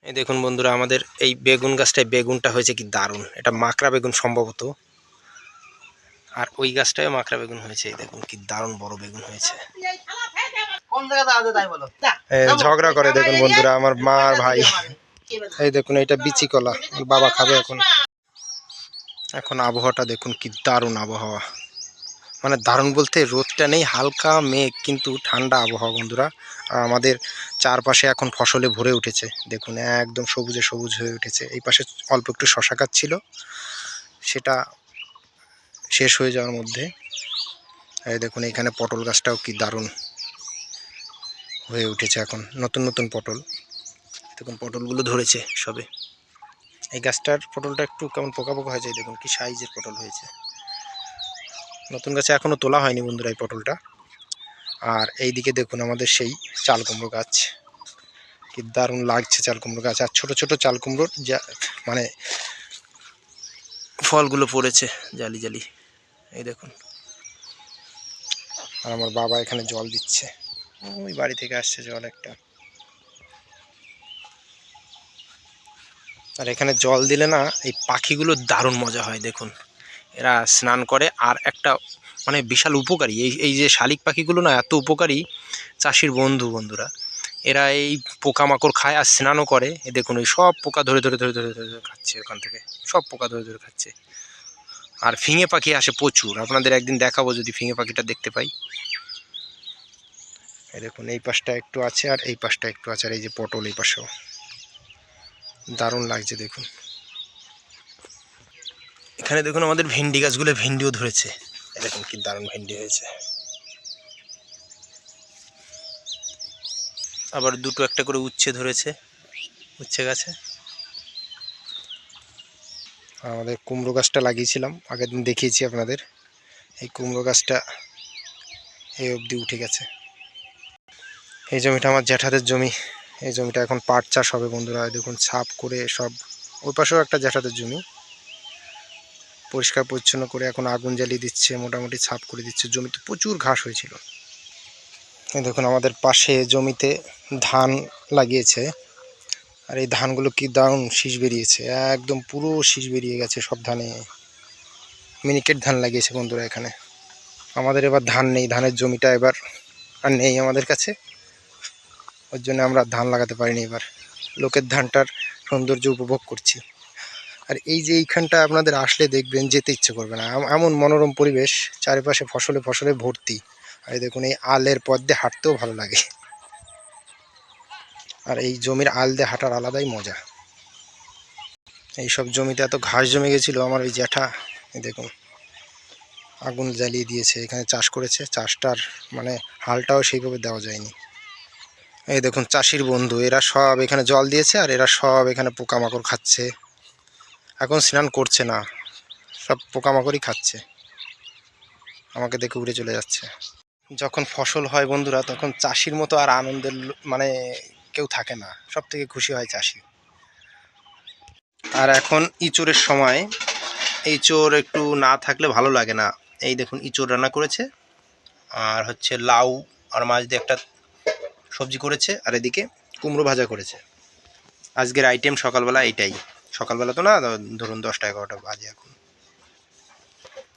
এই দেখুন বন্ধুরা, আমাদের এই বেগুন গাছটায় বেগুনটা হয়েছে কি দারুণ। এটা মাকড়া বেগুন সম্ভবত, আর ওই গাছটায় মাকড়া বেগুন হয়েছে। এই দেখুন কি দারুণ বড় বেগুন হয়েছে। ঝগড়া করে দেখুন বন্ধুরা আমার মা আর ভাই। এই দেখুন এটা বিচি কলা, বাবা খাবে এখন। এখন আবহাওয়াটা দেখুন কি দারুণ আবহাওয়া, মানে দারুণ বলতে রোদটা নেই, হালকা মেঘ কিন্তু ঠান্ডা আবহাওয়া বন্ধুরা। আর আমাদের চারপাশে এখন ফসলে ভরে উঠেছে, দেখুন একদম সবুজে সবুজ হয়ে উঠেছে। এই পাশে অল্প একটু শশা গাছ ছিল, সেটা শেষ হয়ে যাওয়ার মধ্যে। এই দেখুন এখানে পটল গাছটাও কি দারুণ হয়ে উঠেছে, এখন নতুন নতুন পটল। দেখুন পটলগুলো ধরেছে সবে। এই গাছটার পটলটা একটু কেমন পোকা পোকা হয়ে যায়, দেখুন কি সাইজের পটল হয়েছে। নতুন গাছে এখনো তোলা হয়নি বন্ধুরা এই পটলটা। আর এই দিকে দেখুন আমাদের সেই চাল কুমড়ো গাছ, কি দারুণ লাগছে চাল কুমড়ো গাছ। আর ছোট ছোট চাল কুমড়োর যা মানে ফলগুলো পড়েছে জালি জালি, এই দেখুন। আর আমার বাবা এখানে জল দিচ্ছে, ওই বাড়ি থেকে আসছে জল একটা। আর এখানে জল দিলে না এই পাখিগুলো দারুণ মজা হয়, দেখুন এরা স্নান করে। আর একটা মানে বিশাল উপকারী এই যে শালিক পাখিগুলো না, এত উপকারী চাষির বন্ধু বন্ধুরা। এরা এই পোকামাকড় খায় আর স্নানও করে। এ দেখুন ওই সব পোকা ধরে ধরে ধরে ধরে ধরে খাচ্ছে, ওখান থেকে সব পোকা ধরে ধরে খাচ্ছে। আর ফিঙে পাখি আসে প্রচুর, আপনাদের একদিন দেখাবো যদি ফিঙে পাখিটা দেখতে পাই। এই দেখুন এই পাশটা একটু আছে আর এই পাশটা একটু আছে, আর এই যে পটল এই পাশেও দারুণ লাগছে দেখুন। এখানে দেখুন আমাদের ভেন্ডি গাছগুলো ভেন্ডিও ধরেছে, এরকম কি দারুণ ভেন্ডি হয়েছে। আবার দুটো একটা করে উচ্ছে ধরেছে, উচ্ছে গাছে। আমাদের কুমড়ো গাছটা লাগিয়েছিলাম, আগের দিন দেখিয়েছি আপনাদের। এই কুমড়ো গাছটা এই অবধি উঠে গেছে। এই জমিটা আমার জ্যাঠাদের জমি, এই জমিটা এখন পাট চাষ হবে বন্ধুরা। দেখুন ছাপ করে সব। ওই পাশেও একটা জ্যাঠাদের জমি, পরিষ্কার পরিচ্ছন্ন করে এখন আগুন জ্বালিয়ে দিচ্ছে, মোটামুটি ছাপ করে দিচ্ছে। জমিতে প্রচুর ঘাস হয়েছিল। এই দেখুন আমাদের পাশে জমিতে ধান লাগিয়েছে, আর এই ধানগুলো কি দারুণ শীষ বেরিয়েছে, একদম পুরো শীষ বেরিয়ে গেছে সব ধানে। মিনিকেট ধান লাগিয়েছে বন্ধুরা এখানে। আমাদের এবার ধান নেই, ধানের জমিটা এবার আর নেই আমাদের কাছে, ওর জন্য আমরা ধান লাগাতে পারিনি এবার। লোকের ধানটার সৌন্দর্য উপভোগ করছি। আর এই যে এইখানটা আপনাদের আসলে দেখবেন যেতে ইচ্ছে করবে না, এমন মনোরম পরিবেশ, চারিপাশে ফসলে ফসলে ভর্তি। আর দেখুন এই আলের পথ দিয়ে হাঁটতেও ভালো লাগে। আর এই জমির আল দিয়ে হাঁটার আলাদাই মজা। এই সব জমিতে এত ঘাস জমে গেছিলো, আমার ওই জ্যাঠা এই দেখুন আগুন জ্বালিয়ে দিয়েছে। এখানে চাষ করেছে, চাষটার মানে হালটাও সেইভাবে দেওয়া যায়নি। এই দেখুন চাষির বন্ধু, এরা সব এখানে জল দিয়েছে আর এরা সব এখানে পোকামাকড় খাচ্ছে। এখন স্নান করছে না, সব পোকামাকড়ই খাচ্ছে, আমাকে দেখে উড়ে চলে যাচ্ছে। যখন ফসল হয় বন্ধুরা, তখন চাষির মতো আর আনন্দের মানে কেউ থাকে না, সব থেকে খুশি হয় চাষি। আর এখন ইঁচড়ের সময়, ইঁচড় একটু না থাকলে ভালো লাগে না। এই দেখুন ইঁচড় রান্না করেছে, আর হচ্ছে লাউ আর মাছ দিয়ে একটা সবজি করেছে, আর এদিকে কুমড়ো ভাজা করেছে। আজকের আইটেম সকালবেলা এইটাই। সকালবেলা তো না, ধরুন 10টা 11টা বাজে এখন।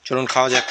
চলুন খাওয়া যাক।